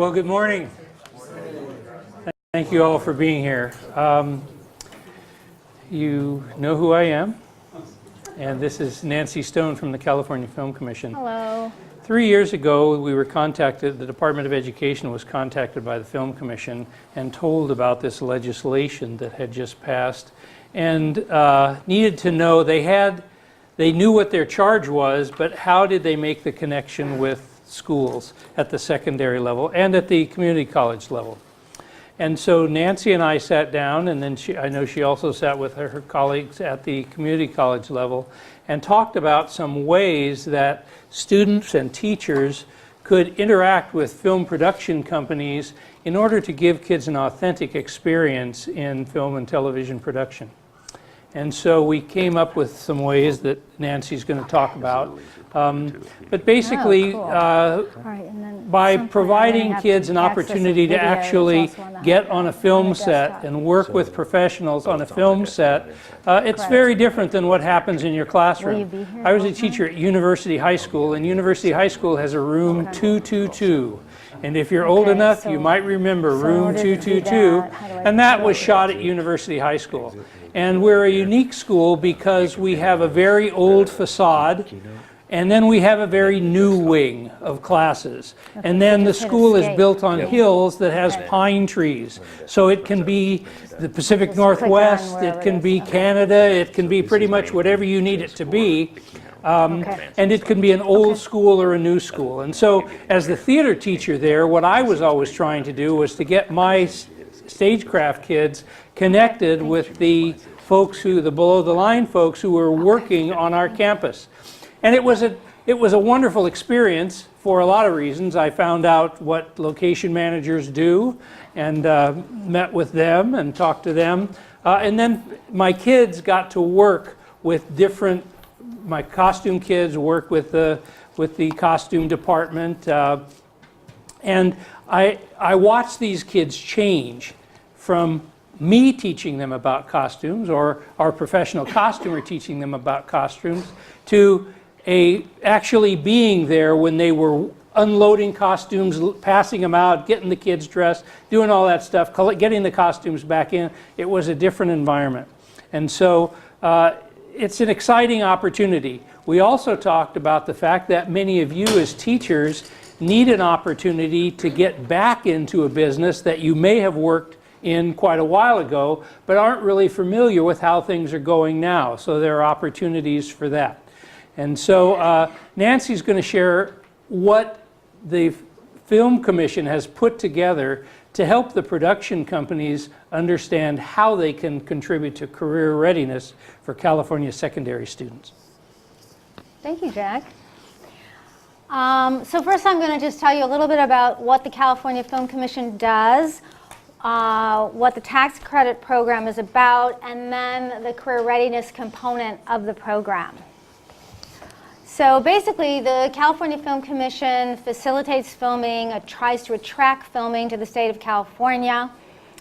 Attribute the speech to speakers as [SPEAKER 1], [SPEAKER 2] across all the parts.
[SPEAKER 1] Well, good morning. Thank you all for being here. You know who I am, and this is Nancy Stone from the California Film Commission.
[SPEAKER 2] Hello.
[SPEAKER 1] 3 years ago, we were contacted, the Department of Education was contacted by the Film Commission and told about this legislation that had just passed and needed to know, they knew what their charge was, but how did they make the connection with schools at the secondary level and at the community college level. And so Nancy and I sat down, and then I know she also sat with her colleagues at the community college level and talked about some ways that students and teachers could interact with film production companies in order to give kids an authentic experience in film and television production. And so we came up with some ways that Nancy's going to talk about. But basically, by providing kids an opportunity to actually get on a film set and work with professionals on a film set, it's very different than what happens in your classroom. I was a teacher at University High School, and University High School has a room 222. And if you're old enough, you might remember room 222, and that was shot at University High School. And we're a unique school because we have a very old facade, and then we have a very new wing of classes. And then the school is built on hills that has pine trees. So it can be the Pacific Northwest, it can be Canada, it can be pretty much whatever you need it to be. And it can be an old school or a new school. And so as the theater teacher there, what I was always trying to do was to get my stagecraft kids connected with the folks the below the line folks who were working on our campus. And it was a wonderful experience for a lot of reasons. I found out what location managers do and met with them and talked to them. And then my kids got to work with my costume kids work with the costume department. And I watched these kids change from me teaching them about costumes, or our professional costumer teaching them about costumes, to actually being there when they were unloading costumes, passing them out, getting the kids dressed, doing all that stuff, getting the costumes back in. It was a different environment. And so it's an exciting opportunity. We also talked about the fact that many of you as teachers need an opportunity to get back into a business that you may have worked in quite a while ago, but aren't really familiar with how things are going now. So there are opportunities for that. And so Nancy's going to share what the Film Commission has put together to help the production companies understand how they can contribute to career readiness for California secondary students.
[SPEAKER 2] Thank you, Jack. So first I'm going to just tell you a little bit about what the California Film Commission does, what the tax credit program is about, and then the career readiness component of the program. So basically, the California Film Commission facilitates filming, tries to attract filming to the state of California,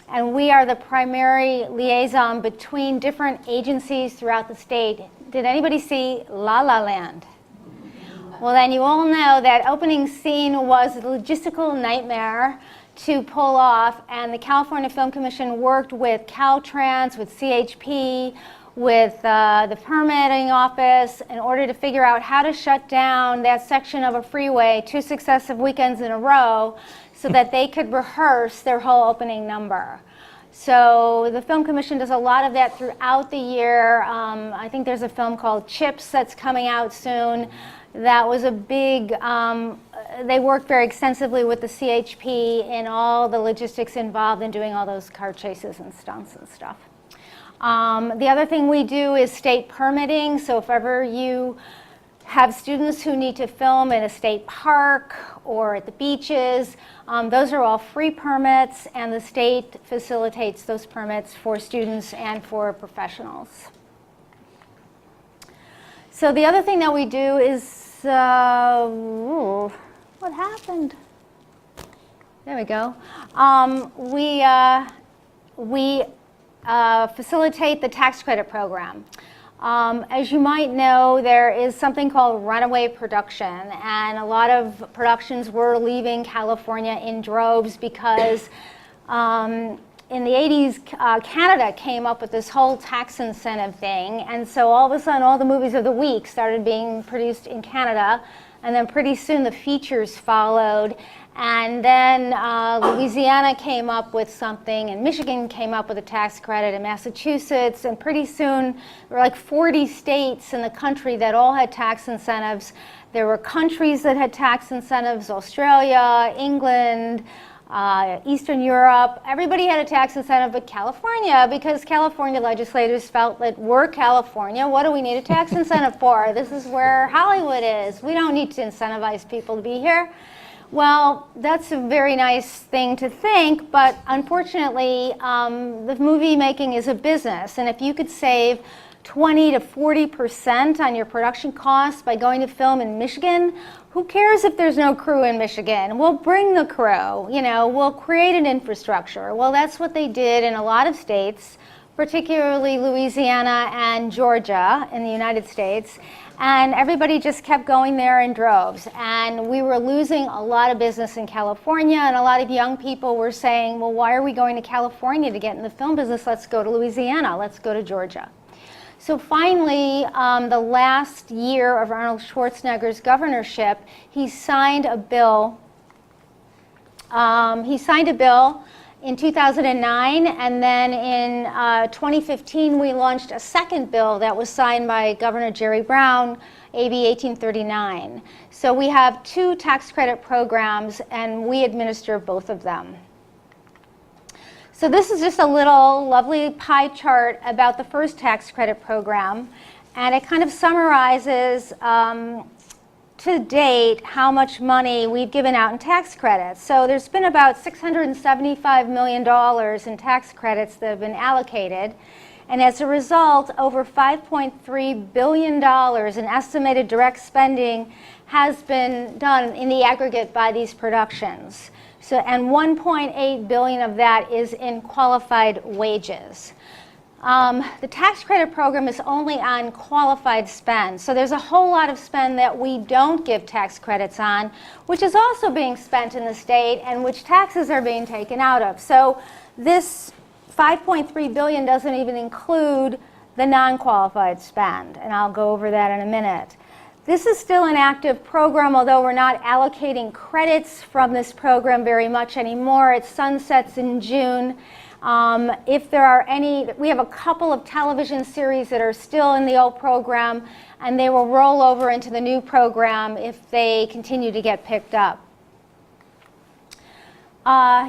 [SPEAKER 2] and we are the primary liaison between different agencies throughout the state. Did anybody see La La Land? Well, then you all know that opening scene was a logistical nightmare to pull off, and the California Film Commission worked with Caltrans, with CHP, with the permitting office in order to figure out how to shut down that section of a freeway 2 successive weekends in a row so that they could rehearse their whole opening number. So the Film Commission does a lot of that throughout the year. I think there's a film called Chips that's coming out soon. That was a big, they worked very extensively with the CHP in all the logistics involved in doing all those car chases and stunts and stuff. The other thing we do is state permitting. So if ever you have students who need to film in a state park or at the beaches, those are all free permits, and the state facilitates those permits for students and for professionals. So the other thing that we do is, what happened? There we go. We facilitate the tax credit program. As you might know, there is something called runaway production, and a lot of productions were leaving California in droves because in the 80s, Canada came up with this whole tax incentive thing, and so all of a sudden all the movies of the week started being produced in Canada, and then pretty soon the features followed, and then Louisiana came up with something, and Michigan came up with a tax credit, and Massachusetts, and pretty soon there were like 40 states in the country that all had tax incentives. There were countries that had tax incentives, Australia, England, Eastern Europe. Everybody had a tax incentive but California, because California legislators felt that we're California. What do we need a tax incentive for? This is where Hollywood is. We don't need to incentivize people to be here. Well, that's a very nice thing to think, but unfortunately, the movie making is a business, and if you could save 20 to 40% on your production costs by going to film in Michigan, who cares if there's no crew in Michigan? We'll bring the crew, we'll create an infrastructure. Well, that's what they did in a lot of states, particularly Louisiana and Georgia in the United States, and everybody just kept going there in droves. And we were losing a lot of business in California, and a lot of young people were saying, well, why are we going to California to get in the film business? Let's go to Louisiana, let's go to Georgia. So finally, the last year of Arnold Schwarzenegger's governorship, he signed a bill. In 2009, and then in 2015, we launched a second bill that was signed by Governor Jerry Brown, AB 1839. So we have two tax credit programs, and we administer both of them. So this is just a little lovely pie chart about the first tax credit program, and it kind of summarizes to date how much money we've given out in tax credits. So there's been about $675 million in tax credits that have been allocated, and as a result, over $5.3 billion in estimated direct spending has been done in the aggregate by these productions. So, and 1.8 billion of that is in qualified wages. The tax credit program is only on qualified spend. So there's a whole lot of spend that we don't give tax credits on, which is also being spent in the state and which taxes are being taken out of. So this 5.3 billion doesn't even include the non-qualified spend, and I'll go over that in a minute. This is still an active program, although we're not allocating credits from this program very much anymore. It sunsets in June. If there are any, we have a couple of television series that are still in the old program, and they will roll over into the new program if they continue to get picked up.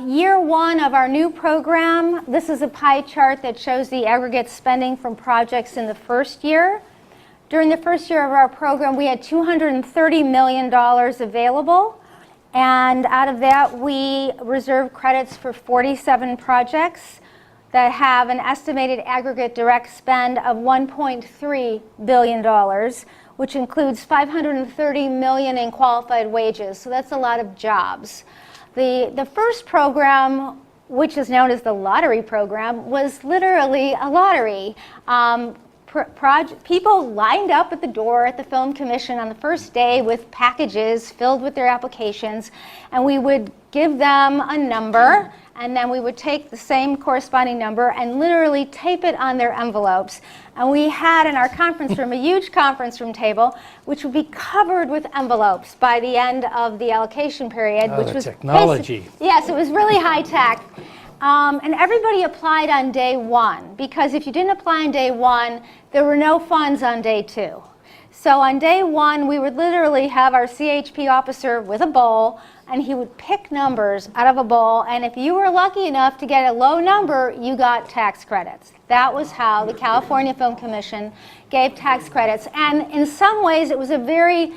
[SPEAKER 2] Year one of our new program, this is a pie chart that shows the aggregate spending from projects in the first year. During the first year of our program, we had $230 million available. And out of that, we reserve credits for 47 projects that have an estimated aggregate direct spend of $1.3 billion, which includes $530 million in qualified wages. So that's a lot of jobs. The first program, which is known as the lottery program, was literally a lottery. People lined up at the door at the Film Commission on the first day with packages filled with their applications, and we would give them a number, and then we would take the same corresponding number and literally tape it on their envelopes. And we had in our conference room a huge conference room table which would be covered with envelopes by the end of the allocation period, which was
[SPEAKER 1] technology.
[SPEAKER 2] Yes, it was really high tech. And everybody applied on day one, because if you didn't apply on day one, there were no funds on day two. So on day one, we would literally have our CHP officer with a bowl, and he would pick numbers out of a bowl, and if you were lucky enough to get a low number, you got tax credits. That was how the California Film Commission gave tax credits. And in some ways, it was a very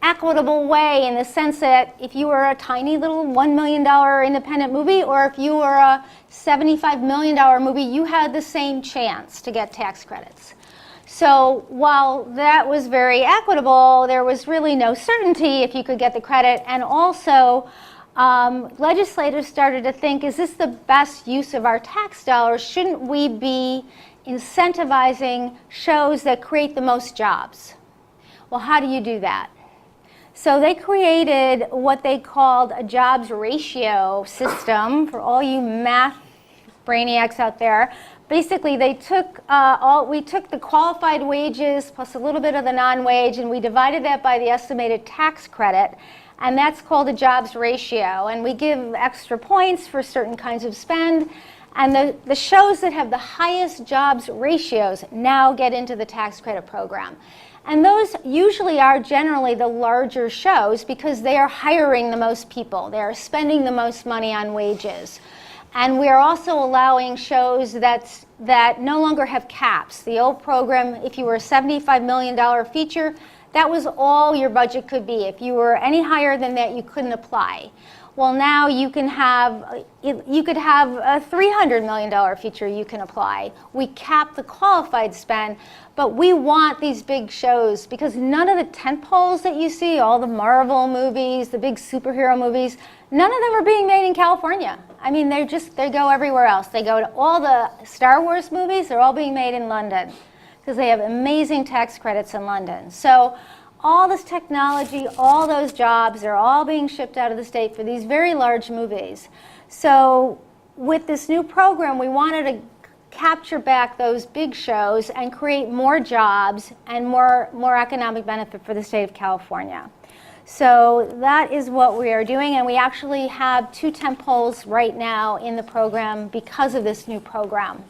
[SPEAKER 2] equitable way, in the sense that if you were a tiny little $1 million independent movie, or if you were a $75 million movie, you had the same chance to get tax credits. So while that was very equitable, there was really no certainty if you could get the credit, and also legislators started to think, is this the best use of our tax dollars? Shouldn't we be incentivizing shows that create the most jobs? Well, how do you do that? So they created what they called a jobs ratio system for all you math brainiacs out there. Basically, we took the qualified wages plus a little bit of the non-wage, and we divided that by the estimated tax credit, and that's called a jobs ratio. And we give extra points for certain kinds of spend, and the shows that have the highest jobs ratios now get into the tax credit program. And those usually are generally the larger shows because they are hiring the most people. They are spending the most money on wages. And we are also allowing shows that no longer have caps. The old program, if you were a $75 million feature, that was all your budget could be. If you were any higher than that, you couldn't apply. Well, now you could have a $300 million feature you can apply. We cap the qualified spend, but we want these big shows because none of the tentpoles that you see, all the Marvel movies, the big superhero movies, none of them are being made in California. I mean, they go everywhere else. They go to all the Star Wars movies, they're all being made in London because they have amazing tax credits in London. So all this technology, all those jobs, they're all being shipped out of the state for these very large movies. So with this new program, we wanted to capture back those big shows and create more jobs and more economic benefit for the state of California. So that is what we are doing, and we actually have 2 tentpoles right now in the program because of this new program.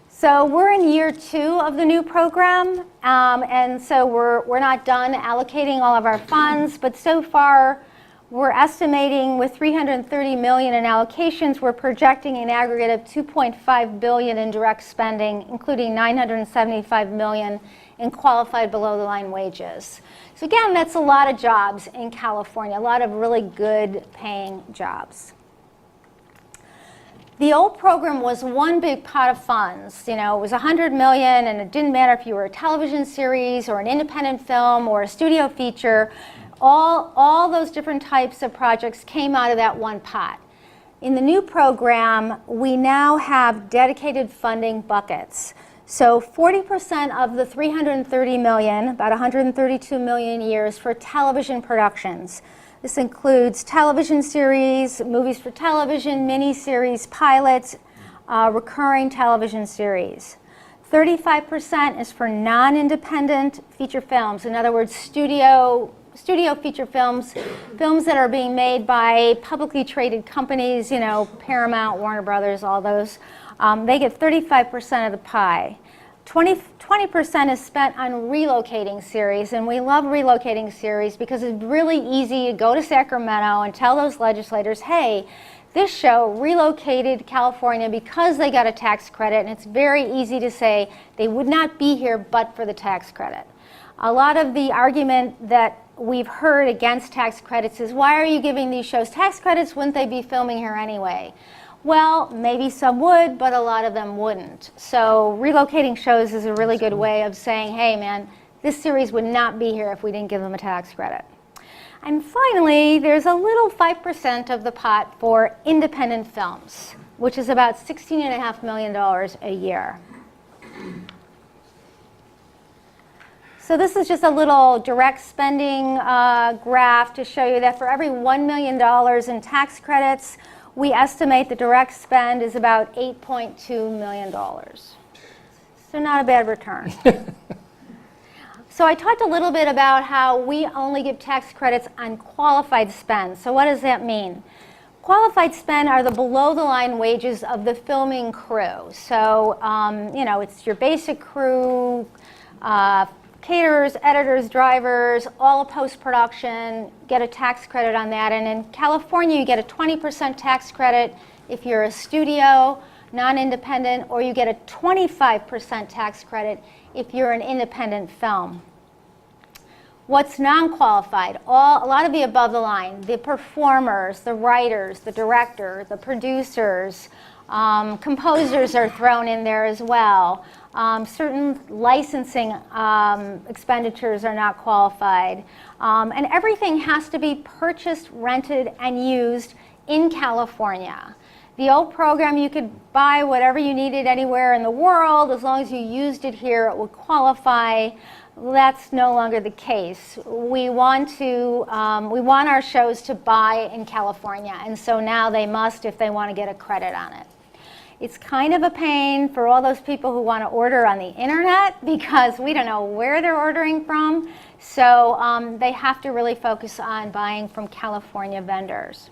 [SPEAKER 2] So we're in year 2 of the new program, and so we're not done allocating all of our funds, but so far we're estimating with $330 million in allocations, we're projecting an aggregate of $2.5 billion in direct spending, including $975 million in qualified below-the-line wages. So again, that's a lot of jobs in California, a lot of really good paying jobs. The old program was one big pot of funds. You know, it was $100 million, and it didn't matter if you were a television series or an independent film or a studio feature. All those different types of projects came out of that one pot. In the new program, we now have dedicated funding buckets. So 40% of the $330 million, about $132 million a year, is for television productions. This includes television series, movies for television, mini-series, pilots, recurring television series. 35% is for non-independent feature films. In other words, studio feature films, films that are being made by publicly traded companies, you know, Paramount, Warner Brothers, all those. They get 35% of the pie. 20% is spent on relocating series, and we love relocating series because it's really easy to go to Sacramento and tell those legislators, hey, this show relocated to California because they got a tax credit, and it's very easy to say they would not be here but for the tax credit. A lot of the argument that we've heard against tax credits is, why are you giving these shows tax credits? Wouldn't they be filming here anyway? Well, maybe some would, but a lot of them wouldn't. So relocating shows is a really good way of saying, hey man, this series would not be here if we didn't give them a tax credit. And finally, there's a little 5% of the pot for independent films, which is about $16.5 million a year. So this is just a little direct spending graph to show you that for every $1 million in tax credits, we estimate the direct spend is about $8.2 million. So not a bad return. So I talked a little bit about how we only give tax credits on qualified spend. So what does that mean? Qualified spend are the below-the-line wages of the filming crew. So, you know, it's your basic crew, caterers, editors, drivers, all of post-production, get a tax credit on that. And in California, you get a 20% tax credit if you're a studio, non-independent, or you get a 25% tax credit if you're an independent film. What's non-qualified? A lot of the above the line, the performers, the writers, the director, the producers, Composers are thrown in there as well. Certain licensing expenditures are not qualified. And everything has to be purchased, rented, and used in California. The old program, you could buy whatever you needed anywhere in the world. As long as you used it here, it would qualify. That's no longer the case. We want our shows to buy in California, and so now they must if they want to get a credit on it. It's kind of a pain for all those people who want to order on the internet because we don't know where they're ordering from. So they have to really focus on buying from California vendors.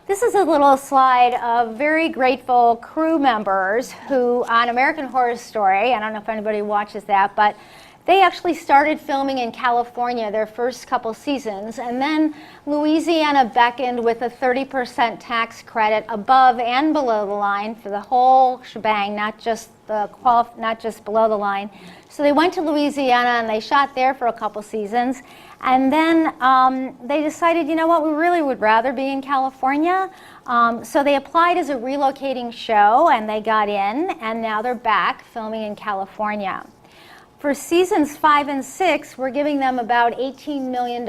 [SPEAKER 2] This is a little slide of very grateful crew members who, on American Horror Story, I don't know if anybody watches that, but they actually started filming in California their first couple seasons, and then Louisiana beckoned with a 30% tax credit above and below the line for the whole shebang, not just below the line. So they went to Louisiana and they shot there for a couple seasons, and then they decided, you know what, we really would rather be in California. So they applied as a relocating show, and they got in, and now they're back filming in California. For seasons 5 and 6, we're giving them about $18 million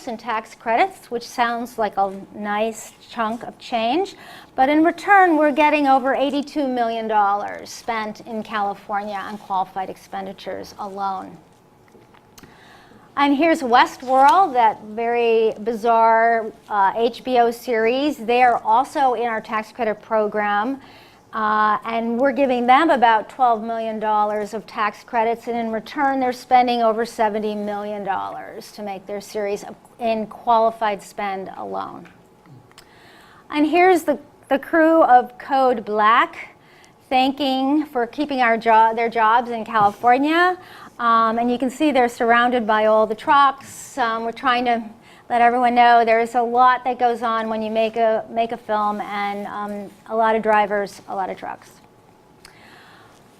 [SPEAKER 2] in tax credits, which sounds like a nice chunk of change. But in return, we're getting over $82 million spent in California on qualified expenditures alone. And here's Westworld, that very bizarre HBO series. They are also in our tax credit program. And we're giving them about $12 million of tax credits, and in return they're spending over $70 million to make their series in qualified spend alone. And here's the crew of Code Black thanking for keeping their jobs in California. And you can see they're surrounded by all the trucks. We're trying to let everyone know there's a lot that goes on when you make a film, and a lot of drivers, a lot of trucks.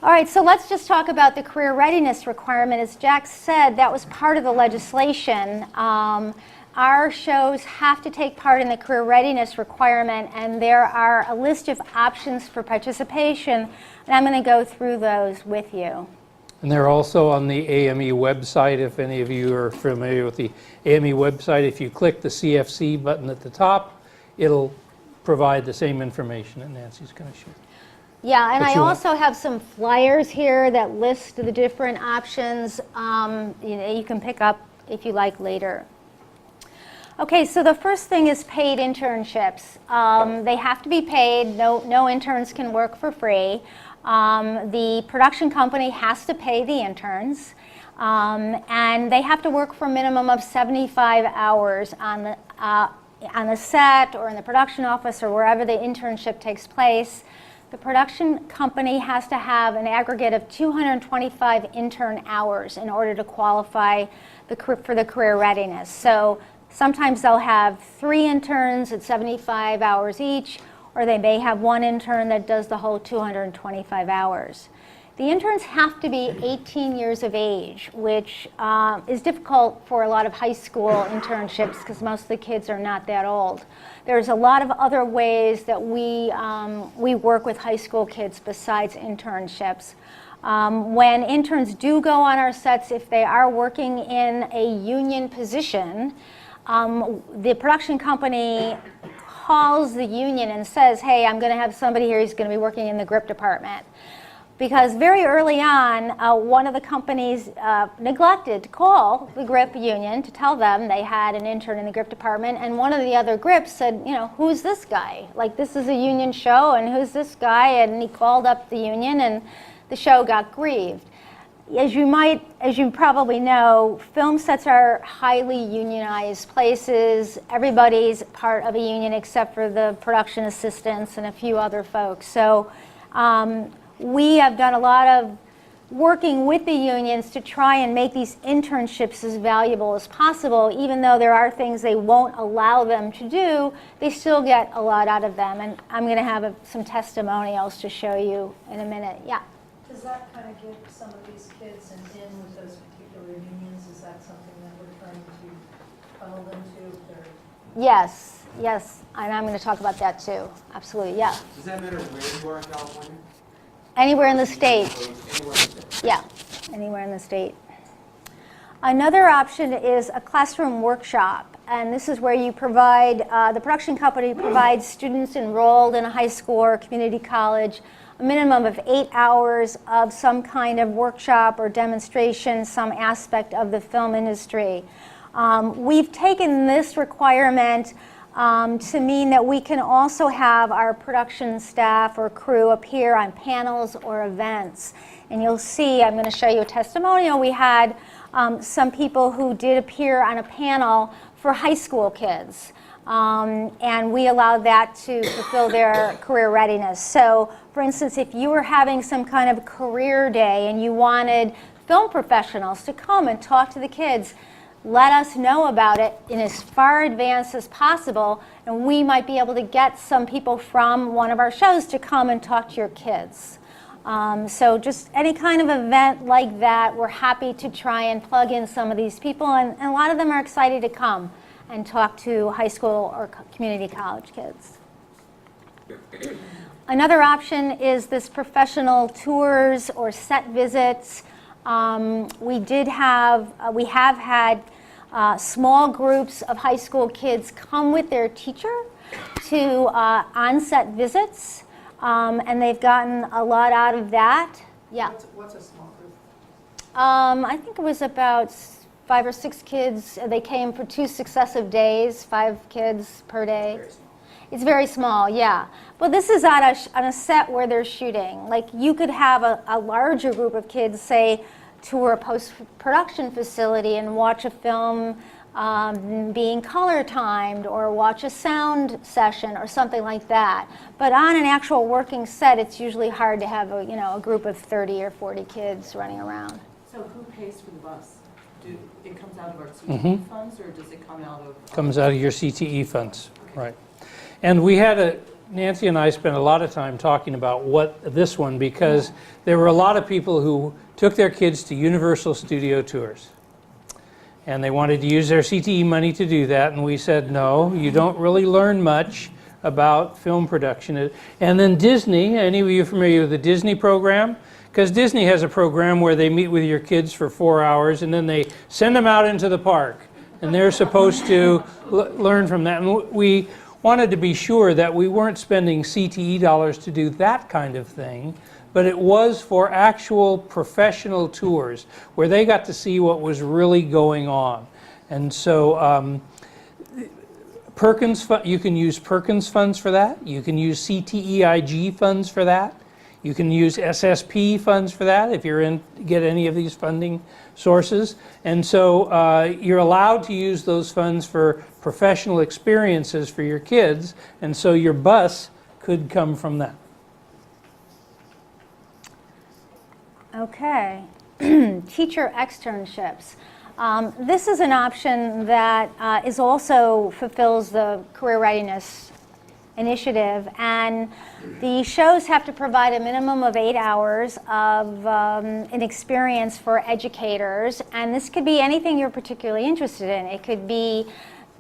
[SPEAKER 2] All right, so let's just talk about the career readiness requirement. As Jack said, that was part of the legislation. Our shows have to take part in the career readiness requirement, and there are a list of options for participation, and I'm going to go through those with you.
[SPEAKER 1] And they're also on the AME website. If any of you are familiar with the AME website, if you click the CFC button at the top, it'll provide the same information that Nancy's going to show.
[SPEAKER 2] Yeah, and I also have some flyers here that list the different options you can pick up if you like later. Okay, so the first thing is paid internships. They have to be paid. No interns can work for free. The production company has to pay the interns, and they have to work for a minimum of 75 hours on the set or in the production office or wherever the internship takes place. The production company has to have an aggregate of 225 intern hours in order to qualify for the career readiness. So sometimes they'll have 3 interns at 75 hours each, or they may have 1 intern that does the whole 225 hours. The interns have to be 18 years of age, which is difficult for a lot of high school internships because most of the kids are not that old. There's a lot of other ways that we work with high school kids besides internships. When interns do go on our sets, if they are working in a union position, the production company calls the union and says, hey, I'm going to have somebody here who's going to be working in the grip department. Because very early on, one of the companies neglected to call the grip union to tell them they had an intern in the grip department, and one of the other grips said, you know, who's this guy? Like, this is a union show, and who's this guy? And he called up the union, and the show got grieved. As you probably know, film sets are highly unionized places. Everybody's part of a union except for the production assistants and a few other folks. So we have done a lot of working with the unions to try and make these internships as valuable as possible. Even though there are things they won't allow them to do, they still get a lot out of them. And I'm going to have some testimonials to show you in a minute. Yeah.
[SPEAKER 3] Does that kind of get some of these kids in with those particular unions? Is that something that we're trying to funnel them to?
[SPEAKER 2] Yes. yes, and I'm going to talk about that too. Absolutely, yeah.
[SPEAKER 4] Does that matter where you are in California?
[SPEAKER 2] Anywhere in the state.
[SPEAKER 4] Anywhere in the state.
[SPEAKER 2] Yeah, anywhere in the state. Another option is a classroom workshop, and this is where you provide, the production company provides students enrolled in a high school or community college a minimum of 8 hours of some kind of workshop or demonstration, some aspect of the film industry. We've taken this requirement to mean that we can also have our production staff or crew appear on panels or events. And you'll see, I'm going to show you a testimonial. We had some people who did appear on a panel for high school kids. And we allowed that to fulfill their career readiness. So, for instance, if you were having some kind of career day and you wanted film professionals to come and talk to the kids, let us know about it in as far advance as possible, and we might be able to get some people from one of our shows to come and talk to your kids. So just any kind of event like that, we're happy to try and plug in some of these people, and a lot of them are excited to come and talk to high school or community college kids. Another option is this professional tours or set visits. We have had small groups of high school kids come with their teacher to on-set visits, and they've gotten a lot out of that. Yeah.
[SPEAKER 5] What's a small group?
[SPEAKER 2] I think it was about 5 or 6 kids. They came for 2 successive days, 5 kids per day.
[SPEAKER 4] Very small.
[SPEAKER 2] It's very small, yeah. But this is on a set where they're shooting. Like, you could have a larger group of kids, say, tour a post-production facility and watch a film being color timed, or watch a sound session or something like that. But on an actual working set, it's usually hard to have a group of 30 or 40 kids running around.
[SPEAKER 5] So who pays for the bus? It comes out of our CTE funds, or does it come out of?
[SPEAKER 1] Comes out of your CTE funds, right. And we had Nancy and I spent a lot of time talking about this one, because there were a lot of people who took their kids to Universal Studio tours. And they wanted to use their CTE money to do that, and we said, no, you don't really learn much about film production. And then Disney, any of you familiar with the Disney program? Because Disney has a program where they meet with your kids for 4 hours, and then they send them out into the park, and they're supposed to learn from that. And we wanted to be sure that we weren't spending CTE dollars to do that kind of thing, but it was for actual professional tours where they got to see what was really going on. And so you can use Perkins funds for that. You can use CTEIG funds for that. You can use SSP funds for that if you're get any of these funding sources. And so you're allowed to use those funds for professional experiences for your kids, and so your bus could come from that.
[SPEAKER 2] Okay, teacher externships. This is an option that also fulfills the career readiness initiative, and the shows have to provide a minimum of 8 hours of an experience for educators, and this could be anything you're particularly interested in. It could be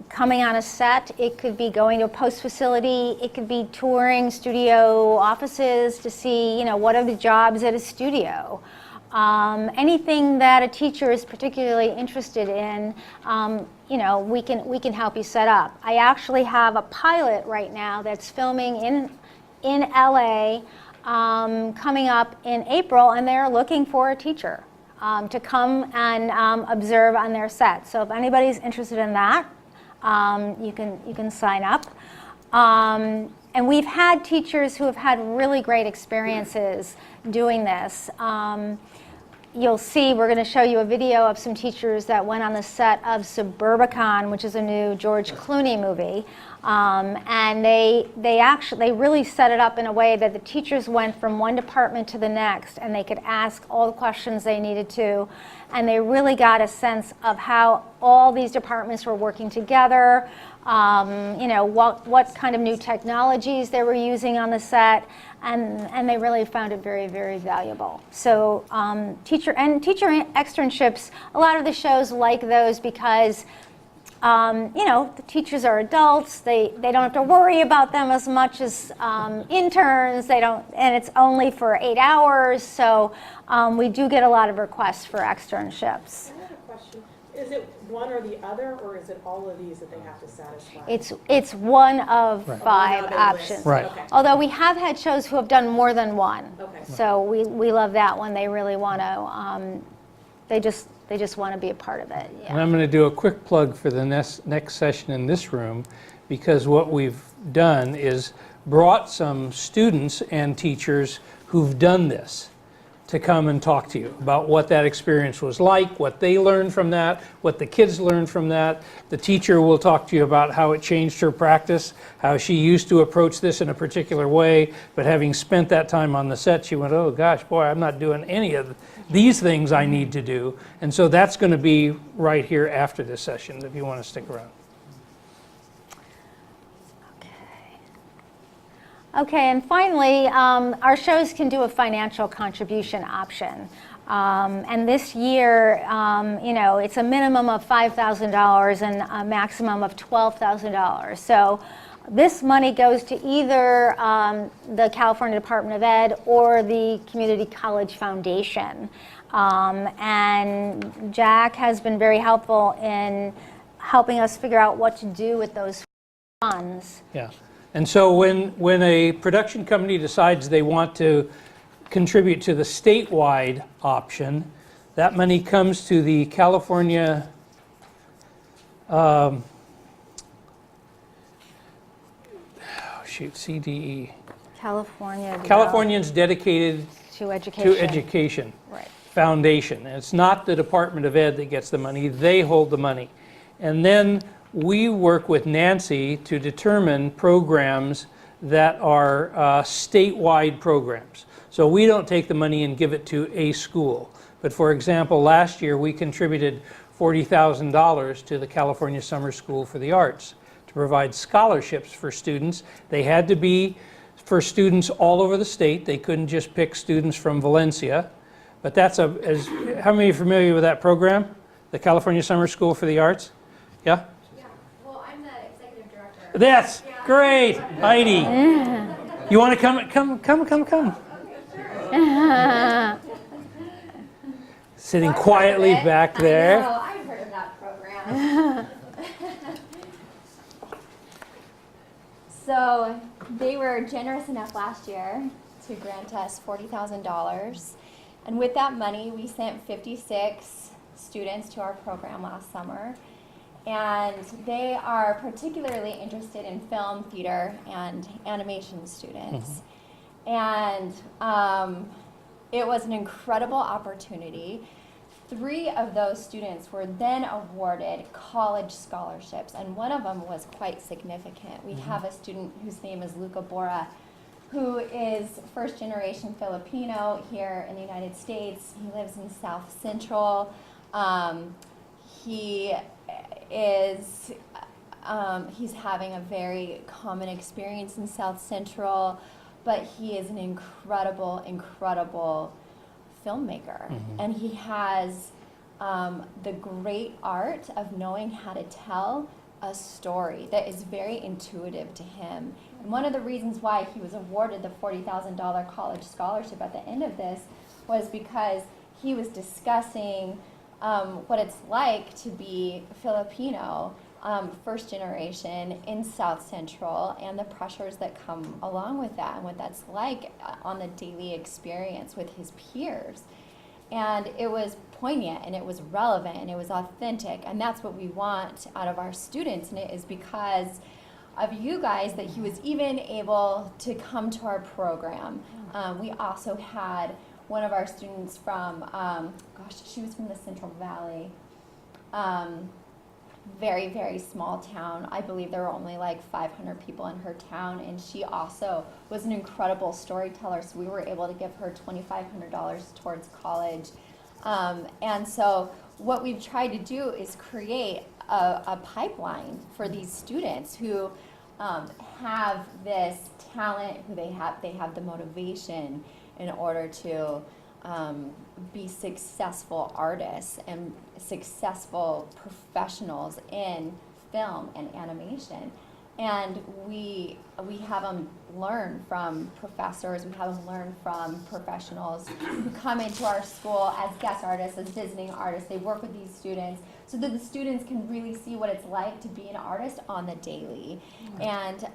[SPEAKER 2] coming on a set, it could be going to a post facility, it could be touring studio offices to see, what are the jobs at a studio. Anything that a teacher is particularly interested in, we can help you set up. I actually have a pilot right now that's filming in LA coming up in April, and they're looking for a teacher to come and observe on their set. So if anybody's interested in that, you can sign up. And we've had teachers who have had really great experiences doing this. You'll see, we're going to show you a video of some teachers that went on the set of Suburbicon, which is a new George Clooney movie. And they really set it up in a way that the teachers went from one department to the next, and they could ask all the questions they needed to. And they really got a sense of how all these departments were working together, what kind of new technologies they were using on the set, and they really found it very, very valuable. So teacher externships, a lot of the shows like those because you know, the teachers are adults. They don't have to worry about them as much as interns. They don't, and it's only for 8 hours. So we do get a lot of requests for externships.
[SPEAKER 6] I have a question. Is it one or the other, or is it all of these that they have to satisfy?
[SPEAKER 2] It's one of
[SPEAKER 1] Right.
[SPEAKER 2] 5
[SPEAKER 6] One of a
[SPEAKER 2] options.
[SPEAKER 6] list.
[SPEAKER 1] Right.
[SPEAKER 6] Okay.
[SPEAKER 2] Although we have had shows who have done more than one.
[SPEAKER 6] Okay.
[SPEAKER 2] So we love that when they really want to, they just want to be a part of it.
[SPEAKER 1] And
[SPEAKER 2] Yeah.
[SPEAKER 1] I'm going to do a quick plug for the next session in this room, because what we've done is brought some students and teachers who've done this to come and talk to you about what that experience was like, what they learned from that, what the kids learned from that. The teacher will talk to you about how it changed her practice, how she used to approach this in a particular way, but having spent that time on the set, she went, oh gosh, boy, I'm not doing any of these things I need to do. And so that's going to be right here after this session, if you want to stick around.
[SPEAKER 2] Okay, and finally, our shows can do a financial contribution option. And this year, you know, it's a minimum of $5,000 and a maximum of $12,000. So this money goes to either the California Department of Ed or the Community College Foundation. And Jack has been very helpful in helping us figure out what to do with those funds.
[SPEAKER 1] Yeah. And so when a production company decides they want to contribute to the statewide option, that money comes to the California CDE. Californians Dedicated
[SPEAKER 2] to Education.
[SPEAKER 1] to Education
[SPEAKER 2] Right.
[SPEAKER 1] Foundation. And it's not the Department of Ed that gets the money, they hold the money. And then we work with Nancy to determine programs that are statewide programs. So we don't take the money and give it to a school. But for example, last year we contributed $40,000 to the California Summer School for the Arts to provide scholarships for students. They had to be for students all over the state. They couldn't just pick students from Valencia. But that's how many are familiar with that program? The California Summer School for the Arts? Yeah?
[SPEAKER 7] Well, I'm the executive director.
[SPEAKER 1] That's great, Heidi. You want to come. Sitting quietly back there.
[SPEAKER 7] Oh, I've heard of that program. So they were generous enough last year to grant us $40,000. And with that money, we sent 56 students to our program last summer. And they are particularly interested in film, theater, and animation students. And it was an incredible opportunity. 3 of those students were then awarded college scholarships, and one of them was quite significant. We have a student whose name is Luca Bora, who is first-generation Filipino here in the United States. He lives in South Central. He's having a very common experience in South Central, but he is an incredible, incredible filmmaker. And he has the great art of knowing how to tell a story that is very intuitive to him. And one of the reasons why he was awarded the $40,000 college scholarship at the end of this was because he was discussing what it's like to be Filipino, first generation in South Central, and the pressures that come along with that, and what that's like on the daily experience with his peers. And it was poignant, and it was relevant, and it was authentic, and that's what we want out of our students. And it is because of you guys that he was even able to come to our program. We also had one of our students from, she was from the Central Valley. Very, very small town. I believe there were only like 500 people in her town, and she also was an incredible storyteller, so we were able to give her $2,500 towards college. And so what we've tried to do is create a pipeline for these students who have this talent, who they have the motivation in order to be successful artists and successful professionals in film and animation. And we have them learn from professors, we have them learn from professionals who come into our school as guest artists, as visiting artists. They work with these students so that the students can really see what it's like to be an artist on the daily. And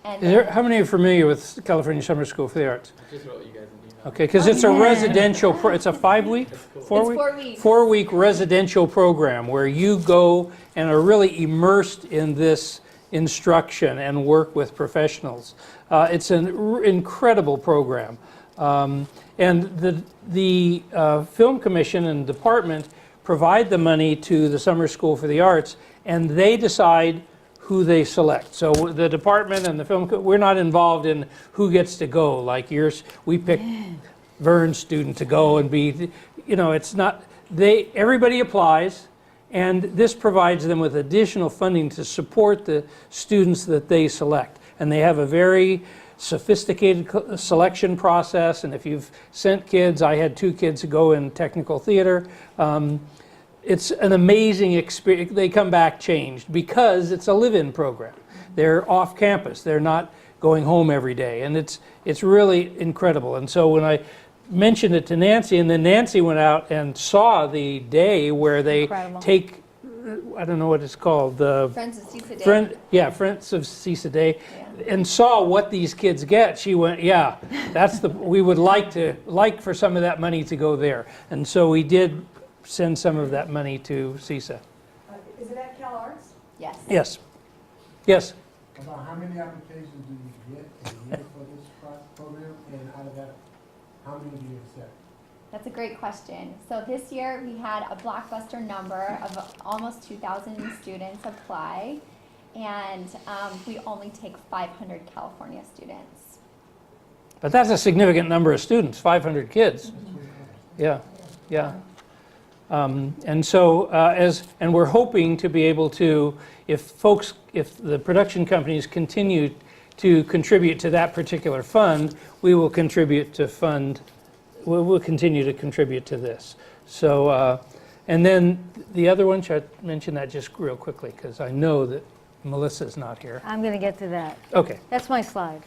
[SPEAKER 1] How many are familiar with California Summer School for the Arts?
[SPEAKER 4] I just wrote you guys an email.
[SPEAKER 1] Okay, because it's a residential, it's a 5-week?
[SPEAKER 7] It's 4 weeks.
[SPEAKER 1] 4-week residential program where you go and are really immersed in this instruction and work with professionals. It's an incredible program. And the Film Commission and department provide the money to the Summer School for the Arts, and they decide who they select. So the department and the we're not involved in who gets to go. Like we pick Vern's student to go and be, it's not, everybody applies, and this provides them with additional funding to support the students that they select. And they have a very sophisticated selection process, and if you've sent kids, I had 2 kids go in technical theater, it's an amazing experience. They come back changed because it's a live-in program. They're off campus. They're not going home every day, and it's really incredible. And so when I mentioned it to Nancy, and then Nancy went out and saw the day where they take, I don't know what it's called, the
[SPEAKER 7] Friends of CISA Day.
[SPEAKER 1] Friends of CISA Day, and saw what these kids get. She went, yeah, we would like for some of that money to go there. And so we did send some of that money to CISA.
[SPEAKER 3] Is it at Cal Arts?
[SPEAKER 7] Yes.
[SPEAKER 1] Yes. Yes.
[SPEAKER 8] About how many applications do you get a year for this program, and out of that, how many do you accept?
[SPEAKER 7] That's a great question. So this year we had a blockbuster number of almost 2,000 students apply, and we only take 500 California students.
[SPEAKER 1] But that's a significant number of students, 500 kids. Yeah, yeah. And so, and we're hoping to be able to, if the production companies continue to contribute to that particular fund, we will contribute to we'll continue to contribute to this. So, and then the other one, should I mention that just real quickly, because I know that Melissa's not here.
[SPEAKER 2] I'm going to get to that.
[SPEAKER 1] Okay.
[SPEAKER 2] That's my slide.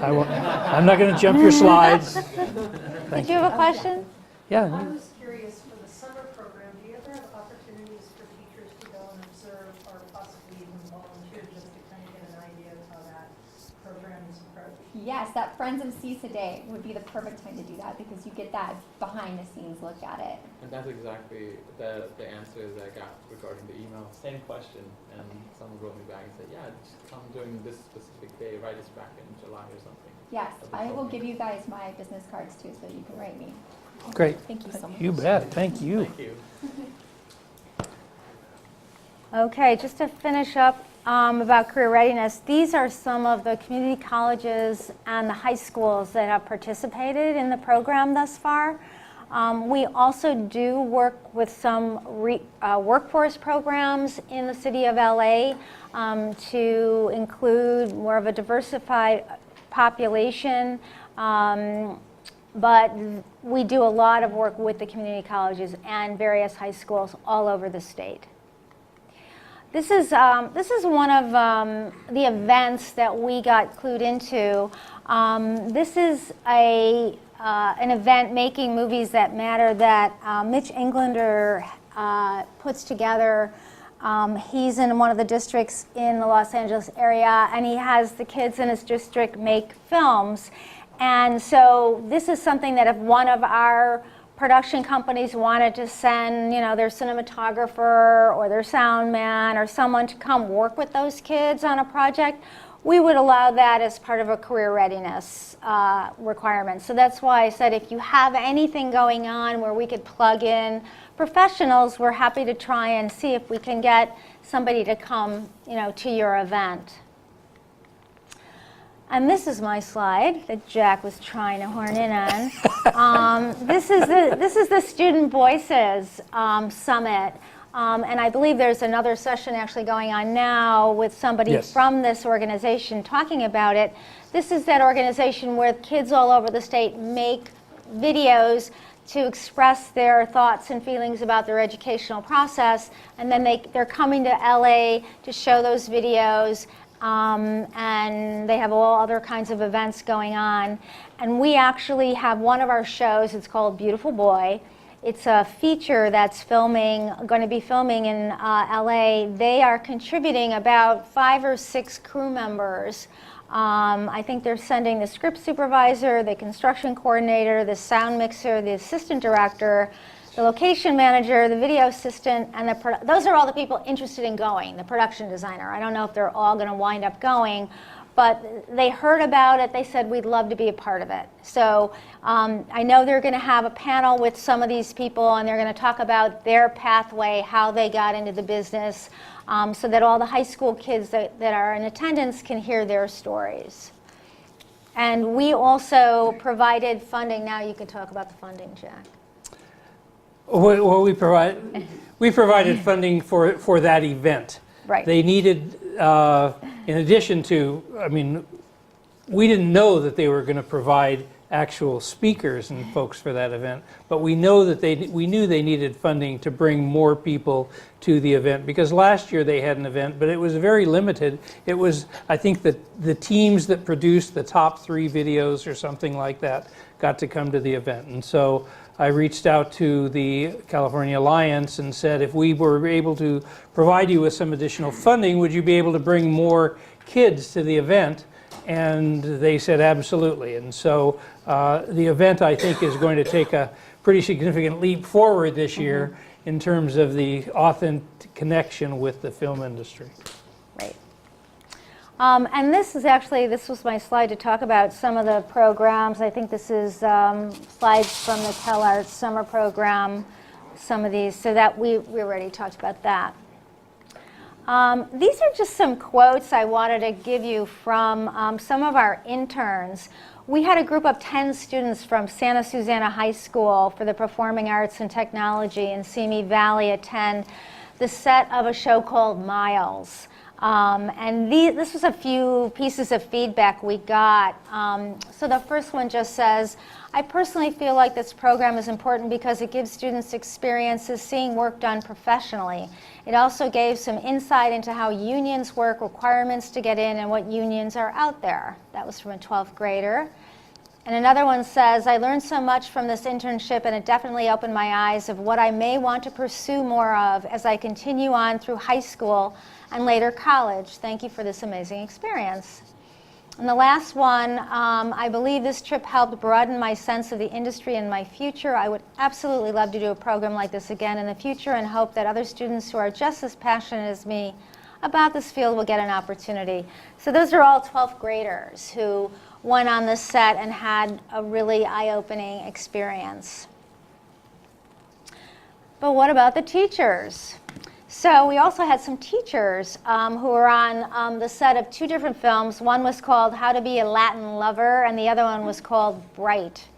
[SPEAKER 1] I'm not going to jump your slides.
[SPEAKER 2] Did you have a question?
[SPEAKER 1] Yeah.
[SPEAKER 3] I was curious, for the summer program, do you ever have opportunities for teachers to go and observe or possibly even volunteer just to kind of get an idea of how that program is approached?
[SPEAKER 7] Yes, that Friends of CISA Day would be the perfect time to do that because you get that behind the scenes look at it.
[SPEAKER 4] And that's exactly the answers I got regarding the email. Same question, and someone wrote me back and said, yeah, just come during this specific day, write us back in July or something.
[SPEAKER 7] Yes, I will give you guys my business cards too so you can write me.
[SPEAKER 1] Great.
[SPEAKER 7] Thank you so much.
[SPEAKER 1] You bet. Thank you.
[SPEAKER 4] Thank you.
[SPEAKER 2] Okay, just to finish up about career readiness, these are some of the community colleges and the high schools that have participated in the program thus far. We also do work with some workforce programs in the city of LA to include more of a diversified population. But we do a lot of work with the community colleges and various high schools all over the state. This is one of the events that we got clued into. This is an event, Making Movies That Matter, that Mitch Englander puts together. He's in one of the districts in the Los Angeles area, and he has the kids in his district make films. And so this is something that if one of our production companies wanted to send, their cinematographer or their sound man or someone to come work with those kids on a project, we would allow that as part of a career readiness requirement. So that's why I said if you have anything going on where we could plug in professionals, we're happy to try and see if we can get somebody to come, to your event. And this is my slide that Jack was trying to horn in on. This is the Student Voices Summit. And I believe there's another session actually going on now with somebody from this organization talking about it. This is that organization where kids all over the state make videos to express their thoughts and feelings about their educational process, and then they're coming to LA to show those videos, and they have all other kinds of events going on. And we actually have one of our shows, it's called Beautiful Boy. It's a feature that's going to be filming in LA. They are contributing about 5 or 6 crew members. I think they're sending the script supervisor, the construction coordinator, the sound mixer, the assistant director, the location manager, the video assistant, and those are all the people interested in going, the production designer. I don't know if they're all going to wind up going, but they heard about it. They said, we'd love to be a part of it. So I know they're going to have a panel with some of these people, and they're going to talk about their pathway, how they got into the business, so that all the high school kids that are in attendance can hear their stories. And we also provided funding. Now you can talk about the funding, Jack.
[SPEAKER 1] Well, we provided funding for that event.
[SPEAKER 2] Right.
[SPEAKER 1] They needed, in addition to, I mean, we didn't know that they were going to provide actual speakers and folks for that event, but we knew they needed funding to bring more people to the event, because last year they had an event, but it was very limited. It was, I think, the teams that produced the top 3 videos or something like that got to come to the event. And so I reached out to the California Alliance and said, if we were able to provide you with some additional funding, would you be able to bring more kids to the event? And they said absolutely. And so the event, I think, is going to take a pretty significant leap forward this year in terms of the authentic connection with the film industry.
[SPEAKER 2] Right. And this was my slide to talk about some of the programs. I think this is slides from the CalArts summer program, some of these, so that we already talked about that. These are just some quotes I wanted to give you from some of our interns. We had a group of 10 students from Santa Susana High School for the Performing Arts and Technology in Simi Valley attend the set of a show called Miles. And this was a few pieces of feedback we got. So the first one just says, I personally feel like this program is important because it gives students experiences seeing work done professionally. It also gave some insight into how unions work, requirements to get in, and what unions are out there. That was from a 12th grader. And another one says, I learned so much from this internship, and it definitely opened my eyes of what I may want to pursue more of as I continue on through high school and later college. Thank you for this amazing experience. And the last one, I believe this trip helped broaden my sense of the industry and my future. I would absolutely love to do a program like this again in the future, and hope that other students who are just as passionate as me about this field will get an opportunity. So those are all 12th graders who went on this set and had a really eye-opening experience. But what about the teachers? So we also had some teachers who were on the set of 2 different films. One was called How to Be a Latin Lover, and the other one was called Bright.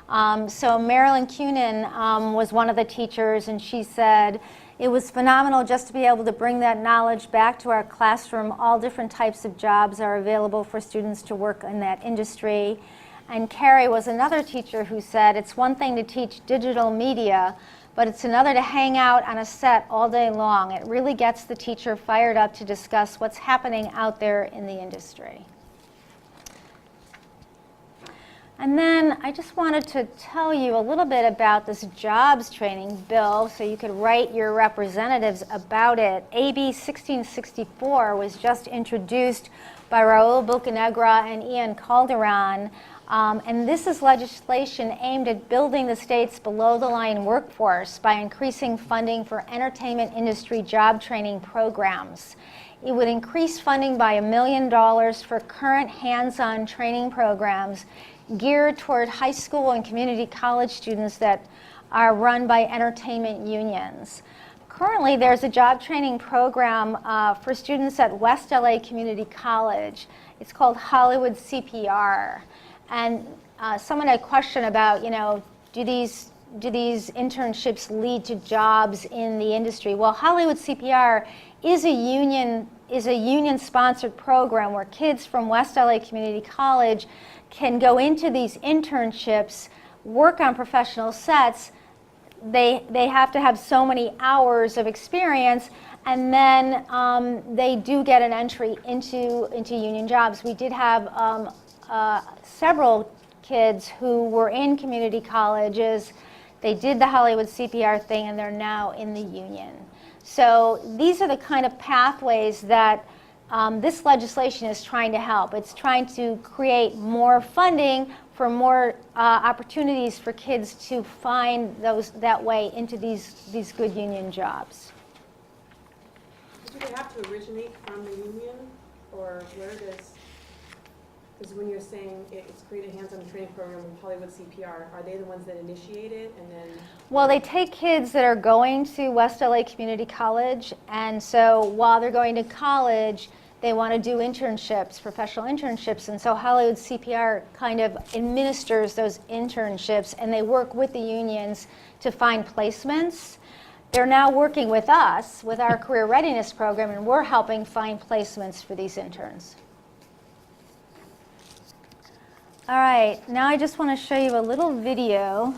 [SPEAKER 2] So Marilyn Cunin was one of the teachers, and she said, it was phenomenal just to be able to bring that knowledge back to our classroom. All different types of jobs are available for students to work in that industry. And Carrie was another teacher who said, it's one thing to teach digital media, but it's another to hang out on a set all day long. It really gets the teacher fired up to discuss what's happening out there in the industry. And then I just wanted to tell you a little bit about this jobs training bill so you could write your representatives about it. AB 1664 was just introduced by Raul Bocanegra and Ian Calderon. And this is legislation aimed at building the state's below-the-line workforce by increasing funding for entertainment industry job training programs. It would increase funding by $1 million for current hands-on training programs geared toward high school and community college students that are run by entertainment unions. Currently, there's a job training program for students at West LA Community College. It's called Hollywood CPR. And someone had a question about, do these internships lead to jobs in the industry? Well, Hollywood CPR is a union-sponsored program where kids from West LA Community College can go into these internships work on professional sets, they have to have so many hours of experience, and then they do get an entry into union jobs. We did have several kids who were in community colleges. They did the Hollywood CPR thing, and they're now in the union. So these are the kind of pathways that this legislation is trying to help. It's trying to create more funding for more opportunities for kids to find that way into these good union jobs.
[SPEAKER 6] Do they have to originate from the union, or where does, because when you're saying it's create a hands-on training program with Hollywood CPR, are they the ones that initiate it and then?
[SPEAKER 2] Well, they take kids that are going to West LA Community College, and so while they're going to college, they want to do internships, professional internships, and so Hollywood CPR kind of administers those internships, and they work with the unions to find placements. They're now working with us, with our career readiness program, and we're helping find placements for these interns. All right, now I just want to show you a little video,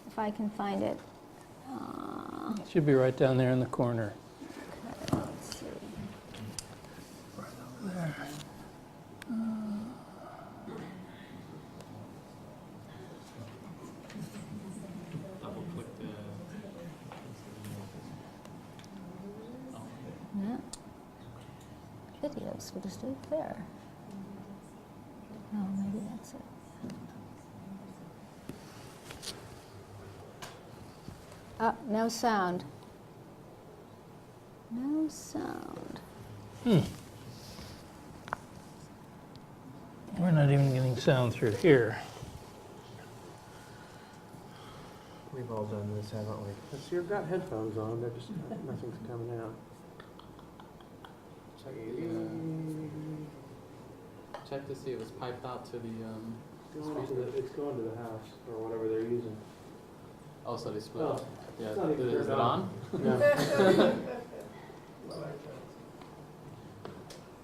[SPEAKER 2] if I can find it.
[SPEAKER 1] It should be right down there in the corner.
[SPEAKER 2] Okay, let's see.
[SPEAKER 1] Right over there.
[SPEAKER 4] Double click the.
[SPEAKER 2] Yeah. Videos, we'll just do it there. Oh, maybe that's it. No sound. No sound.
[SPEAKER 1] We're not even getting sound through here.
[SPEAKER 9] We've all done this, haven't we? Because you've got headphones on, they're just, nothing's coming out.
[SPEAKER 4] Check to see if it's piped out to the
[SPEAKER 9] It's going to the house, or whatever they're using.
[SPEAKER 4] oh, so they split.
[SPEAKER 9] Oh,
[SPEAKER 4] Yeah,
[SPEAKER 9] it's not even
[SPEAKER 4] is
[SPEAKER 9] turned
[SPEAKER 4] it on?
[SPEAKER 9] Yeah.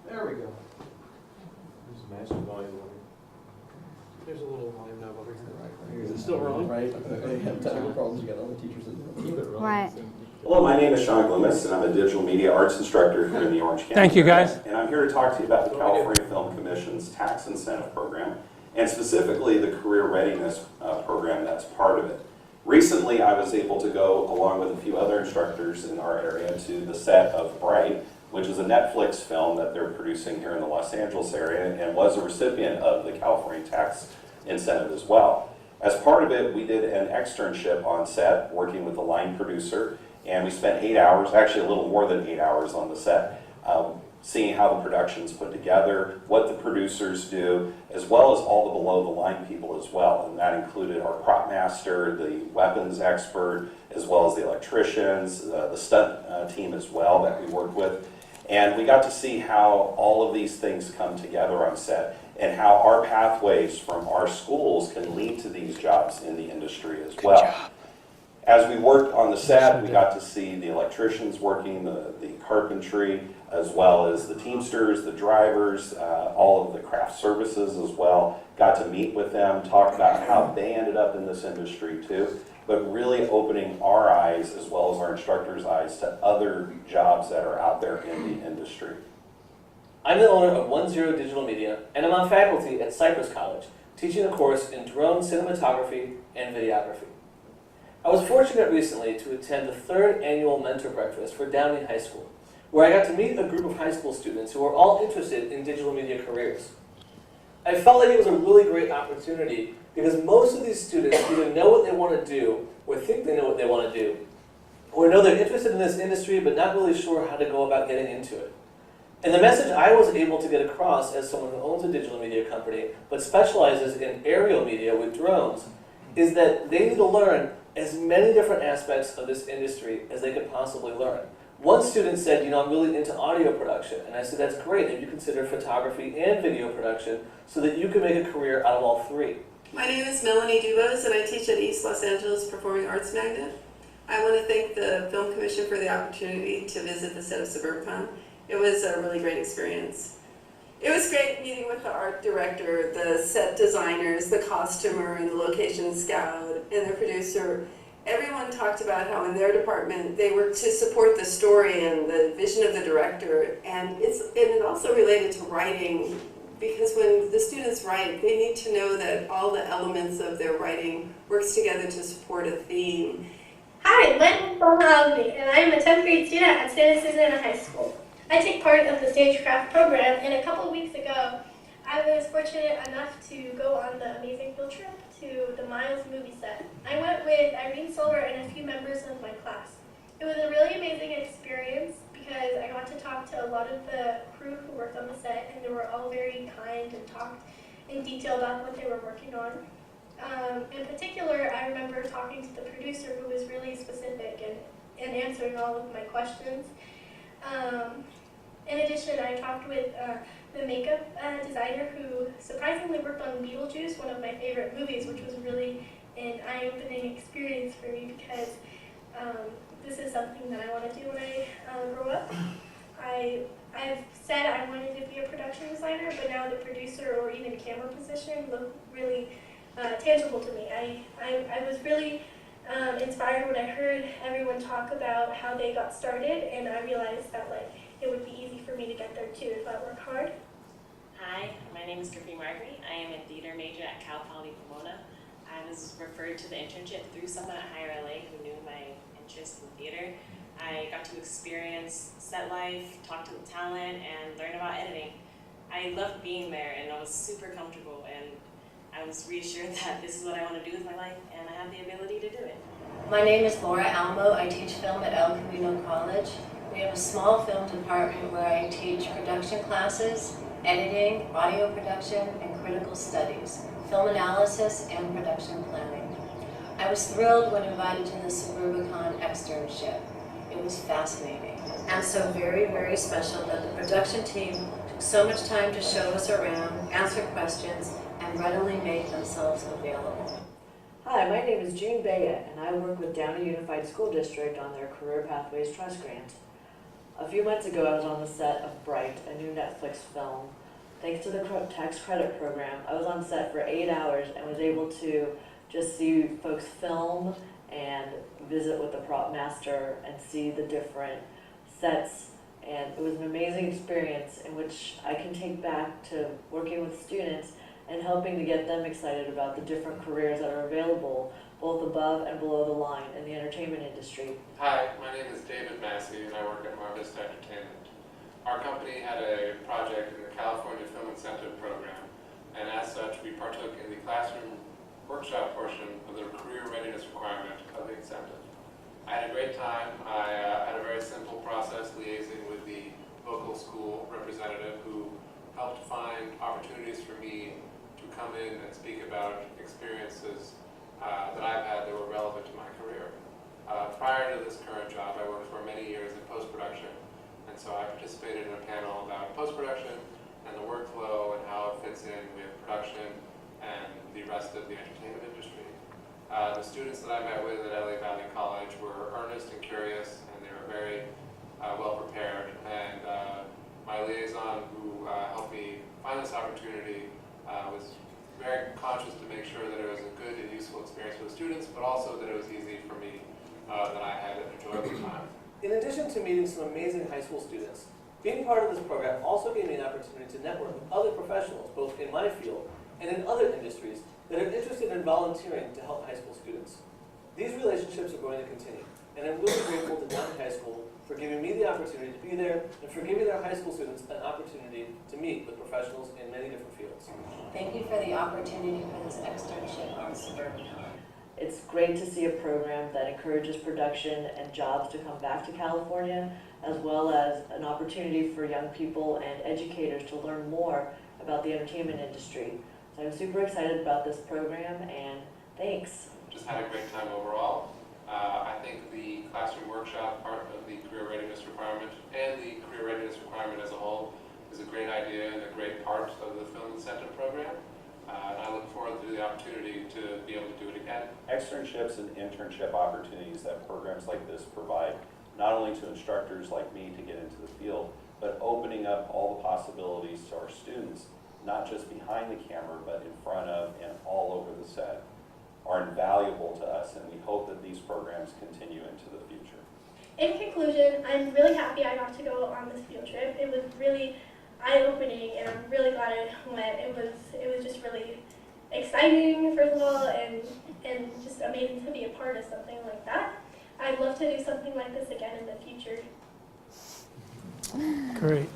[SPEAKER 9] There we go.
[SPEAKER 10] There's a master volume over
[SPEAKER 9] There's a little volume knob over here.
[SPEAKER 10] here.
[SPEAKER 9] Is it still rolling?
[SPEAKER 10] Right, they have technical problems, you got all the teachers in there.
[SPEAKER 4] Keep it rolling.
[SPEAKER 2] Right.
[SPEAKER 11] Hello, my name is Sean Glumis, and I'm a digital media arts instructor here in the Orange County.
[SPEAKER 1] Thank you, guys.
[SPEAKER 11] And I'm here to talk to you about the California Film Commission's tax incentive program, and specifically the career readiness program that's part of it. Recently, I was able to go, along with a few other instructors in our area, to the set of Bright, which is a Netflix film that they're producing here in the Los Angeles area, and was a recipient of the California tax incentive as well. As part of it, we did an externship on set, working with the line producer, and we spent 8 hours, actually a little more than 8 hours on the set, seeing how the production's put together, what the producers do, as well as all the below-the-line people as well. And that included our prop master, the weapons expert, as well as the electricians, the stunt team as well that we worked with. And we got to see how all of these things come together on set, and how our pathways from our schools can lead to these jobs in the industry as well. As we worked on the set, we got to see the electricians working, the carpentry, as well as the teamsters, the drivers, all of the craft services as well. Got to meet with them, talk about how they ended up in this industry too, but really opening our eyes as well as our instructors' eyes to other jobs that are out there in the industry.
[SPEAKER 12] I'm the owner of 10 Digital Media, and I'm on faculty at Cypress College, teaching a course in drone cinematography and videography. I was fortunate recently to attend the 3rd annual mentor breakfast for Downey High School, where I got to meet a group of high school students who are all interested in digital media careers. I felt like it was a really great opportunity because most of these students either know what they want to do or think they know what they want to do, or know they're interested in this industry but not really sure how to go about getting into it. And the message I was able to get across as someone who owns a digital media company but specializes in aerial media with drones is that they need to learn as many different aspects of this industry as they could possibly learn. One student said, I'm really into audio production. And I said, that's great if you consider photography and video production so that you can make a career out of all three.
[SPEAKER 13] My name is Melanie Dubas, and I teach at East Los Angeles Performing Arts Magnet. I want to thank the Film Commission for the opportunity to visit the set of Suburban. It was a really great experience. It was great meeting with the art director, the set designers, the costumer, and the location scout, and the producer. Everyone talked about how in their department they work to support the story and the vision of the director, and it also related to writing, because when the students write, they need to know that all the elements of their writing works together to support a theme.
[SPEAKER 14] Hi, my name is Mona Alvey, and I am a 10th grade student at Santa Susana High School. I take part of the Stagecraft program, and a couple of weeks ago, I was fortunate enough to go on the amazing field trip to the Miles movie set. I went with Irene Silver and a few members of my class. It was a really amazing experience because I got to talk to a lot of the crew who worked on the set, and they were all very kind and talked in detail about what they were working on. In particular, I remember talking to the producer, who was really specific and answering all of my questions. In addition, I talked with the makeup designer, who surprisingly worked on Beetlejuice, one of my favorite movies, which was really an eye-opening experience for me because this is something that I want to do when I grow up. I've said I wanted to be a production designer, but now the producer or even camera position look really tangible to me. I was really inspired when I heard everyone talk about how they got started, and I realized that it would be easy for me to get there too if I work hard.
[SPEAKER 15] Hi, my name is Griffey Marguerite. I am a theater major at Cal Poly Pomona. I was referred to the internship through someone at Higher LA who knew my interest in theater. I got to experience set life, talk to the talent, and learn about editing. I loved being there, and I was super comfortable, and I was reassured that this is what I want to do with my life, and I have the ability to do it.
[SPEAKER 16] My name is Laura Almo. I teach film at El Camino College. We have a small film department where I teach production classes, editing, audio production, and critical studies, film analysis, and production planning. I was thrilled when invited to the Suburbicon externship. It was fascinating and so very, very special that the production team took so much time to show us around, answer questions, and readily made themselves available.
[SPEAKER 17] Hi, my name is Jean Bea, and I work with Downey Unified School District on their Career Pathways Trust Grant. A few months ago, I was on the set of Bright, a new Netflix film. Thanks to the tax credit program, I was on set for 8 hours and was able to just see folks film and visit with the prop master and see the different sets. And it was an amazing experience in which I can take back to working with students and helping to get them excited about the different careers that are available both above and below the line in the entertainment industry.
[SPEAKER 18] Hi, my name is David Massey and I work at Mar Vista Entertainment. Our company had a project in the California Film Incentive Program, and as such we partook in the classroom workshop portion of the career readiness requirement of the incentive. I had a great time. I had a very simple process liaising with the local school representative who helped find opportunities for me to come in and speak about experiences that I've had that were relevant to my career. Prior to this current job, I worked for many years in post-production, and so I participated in a panel about post-production and the workflow and how it fits in with production and the rest of the entertainment industry. The students that I met with at LA Valley College were earnest and curious, and they were very well prepared. And my liaison, who helped me find this opportunity, was very conscious to make sure that it was a good and useful experience for the students, but also that it was easy for me, that I had an enjoyable time.
[SPEAKER 12] In addition to meeting some amazing high school students, being part of this program also gave me an opportunity to network with other professionals, both in my field and in other industries, that are interested in volunteering to help high school students. These relationships are going to continue, and I'm really grateful to Downey High School for giving me the opportunity to be there and for giving their high school students an opportunity to meet with professionals in many different fields.
[SPEAKER 16] Thank you for the opportunity for this externship on Suburbicon.
[SPEAKER 17] It's great to see a program that encourages production and jobs to come back to California, as well as an opportunity for young people and educators to learn more about the entertainment industry. So I'm super excited about this program, and thanks.
[SPEAKER 18] Just had a great time overall. I think the classroom workshop part of the career readiness requirement and the career readiness requirement as a whole is a great idea and a great part of the film incentive program. And I look forward to the opportunity to be able to do it again.
[SPEAKER 11] Externships and internship opportunities that programs like this provide, not only to instructors like me to get into the field, but opening up all the possibilities to our students, not just behind the camera, but in front of and all over the set, are invaluable to us, and we hope that these programs continue into the future.
[SPEAKER 14] In conclusion, I'm really happy I got to go on this field trip. It was really eye-opening, and I'm really glad I went. It was just really exciting, first of all, and just amazing to be a part of something like that. I'd love to do something like this again in the future.
[SPEAKER 1] Great.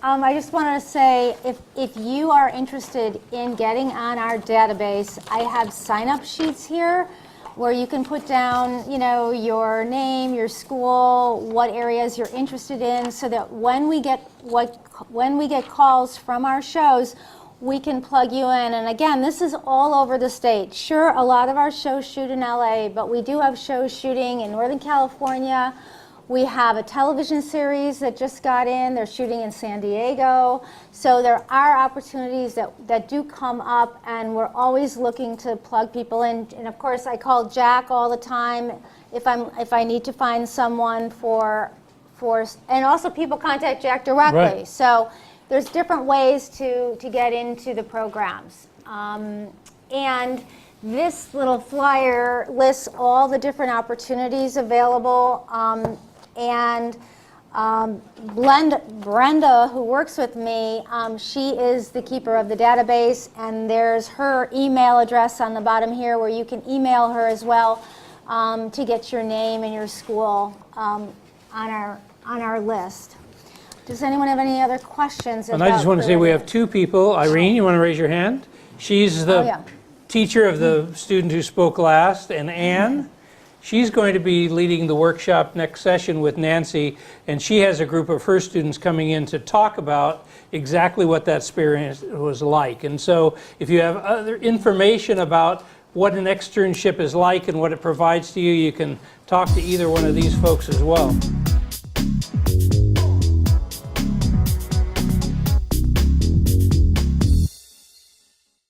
[SPEAKER 2] I just want to say, if you are interested in getting on our database, I have sign-up sheets here where you can put down, your name, your school, what areas you're interested in, so that when we get calls from our shows, we can plug you in. And again, this is all over the state. Sure, a lot of our shows shoot in LA, but we do have shows shooting in Northern California. We have a television series that just got in. They're shooting in San Diego. So there are opportunities that do come up, and we're always looking to plug people in. And of course, I call Jack all the time if I need to find someone for and also people contact Jack directly.
[SPEAKER 1] Right.
[SPEAKER 2] So there's different ways to get into the programs. And this little flyer lists all the different opportunities available. Brenda, who works with me, she is the keeper of the database, and there's her email address on the bottom here where you can email her as well to get your name and your school on our list. Does anyone have any other questions?
[SPEAKER 1] And I just want to say we have two people. Irene, you want to raise your hand? She's the teacher of the student who spoke last, and Anne. She's going to be leading the workshop next session with Nancy, and she has a group of her students coming in to talk about exactly what that experience was like. And so if you have other information about what an externship is like and what it provides to you, you can talk to either one of these folks as well.